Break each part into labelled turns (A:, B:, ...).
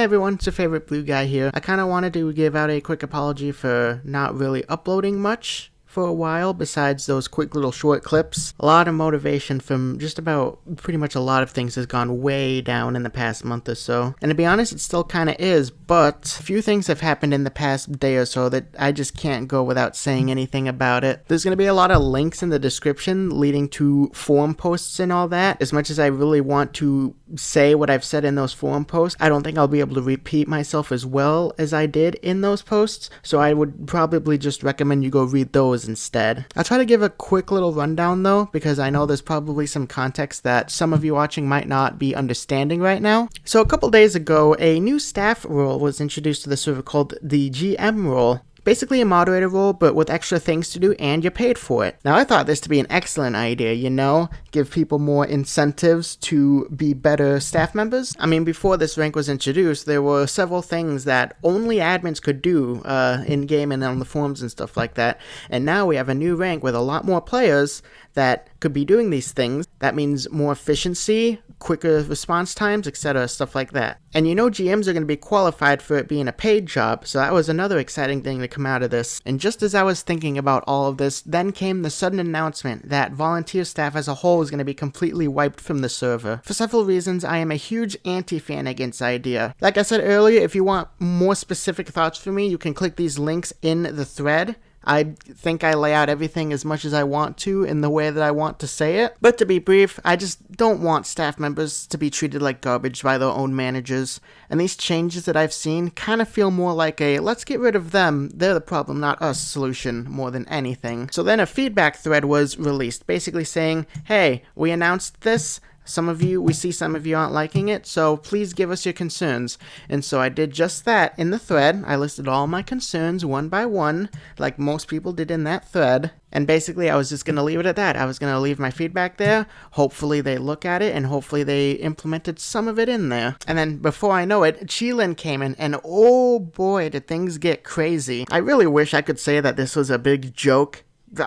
A: Hey everyone, it's your favorite blue guy here. I kinda wanted to give out a quick apology for not really uploading much for a while besides those quick little short clips. A lot of motivation from just about pretty much a lot of things has gone way down in the past month or so. And to be honest, it still kinda is, but a few things have happened in the past day or so that I just can't go without saying anything about it. There's gonna be a lot of links in the description leading to forum posts and all that. As much as I really want to say what I've said in those forum posts, I don't think I'll be able to repeat myself as well as I did in those posts, so I would probably just recommend you go read those instead. I'll try to give a quick little rundown though, because I know there's probably some context that some of you watching might not be understanding right now. So a couple days ago, a new staff role was introduced to the server called the GM role. Basically a moderator role, but with extra things to do, and you're paid for it. Now, I thought this to be an excellent idea, you know? Give people more incentives to be better staff members. I mean, before this rank was introduced, there were several things that only admins could do in-game and on the forums and stuff like that. And now we have a new rank with a lot more players that could be doing these things. That means more efficiency, quicker response times, etc., stuff like that. And you know GMs are going to be qualified for it being a paid job, so that was another exciting thing to come out of this. And just as I was thinking about all of this, then came the sudden announcement that volunteer staff as a whole is going to be completely wiped from the server. For several reasons, I am a huge anti-fan against the idea. Like I said earlier, if you want more specific thoughts from me, you can click these links in the thread. I think I lay out everything as much as I want to in the way that I want to say it. But to be brief, I just don't want staff members to be treated like garbage by their own managers. And these changes that I've seen kind of feel more like a let's get rid of them, they're the problem, not us solution more than anything. So then a feedback thread was released, basically saying, hey, we announced this. We see some of you aren't liking it, so please give us your concerns. And so I did just that in the thread. I listed all my concerns one by one, like most people did in that thread. And basically I was just going to leave it at that. I was going to leave my feedback there. Hopefully they look at it, and hopefully they implemented some of it in there. And then before I know it, Chilin came in, and oh boy, did things get crazy. I really wish I could say that this was a big joke.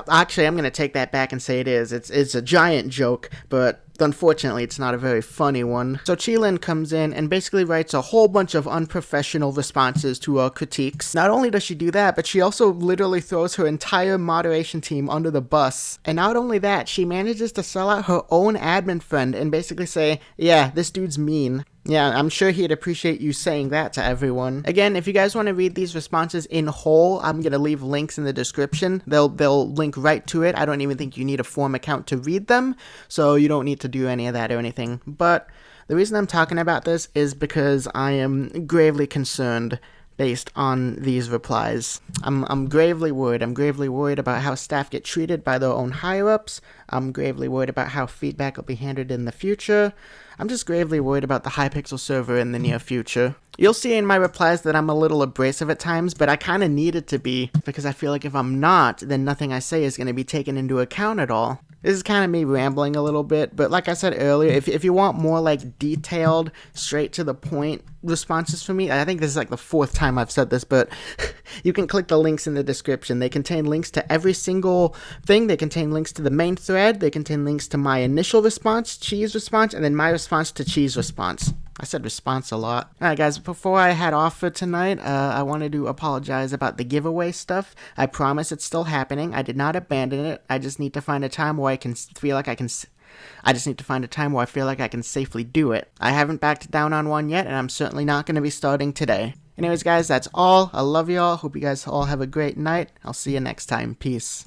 A: Actually, I'm going to take that back and say it is. It's a giant joke, but unfortunately, it's not a very funny one. So Chilin comes in and basically writes a whole bunch of unprofessional responses to our critiques. Not only does she do that, but she also literally throws her entire moderation team under the bus. And not only that, she manages to sell out her own admin friend and basically say, yeah, this dude's mean. Yeah, I'm sure he'd appreciate you saying that to everyone. Again, if you guys want to read these responses in whole, I'm going to leave links in the description. They'll link right to it. I don't even think you need a forum account to read them, so you don't need to do any of that or anything. But the reason I'm talking about this is because I am gravely concerned based on these replies. I'm gravely worried. I'm gravely worried about how staff get treated by their own higher-ups. I'm gravely worried about how feedback will be handled in the future. I'm just gravely worried about the Hypixel server in the near future. You'll see in my replies that I'm a little abrasive at times, but I kind of need it to be, because I feel like if I'm not, then nothing I say is going to be taken into account at all. This is kind of me rambling a little bit, but like I said earlier, if you want more like detailed, straight to the point responses from me, I think this is like the 4th time I've said this, but you can click the links in the description. They contain links to every single thing. They contain links to the main thread. They contain links to my initial response, Cheese response, and then my response to Cheese response. I said response a lot. Alright guys, before I head off for tonight, I wanted to apologize about the giveaway stuff. I promise it's still happening. I did not abandon it. I just need to find a time where I just need to find a time where I feel like I can safely do it. I haven't backed down on one yet, and I'm certainly not going to be starting today. Anyways guys, that's all. I love y'all. Hope you guys all have a great night. I'll see you next time. Peace.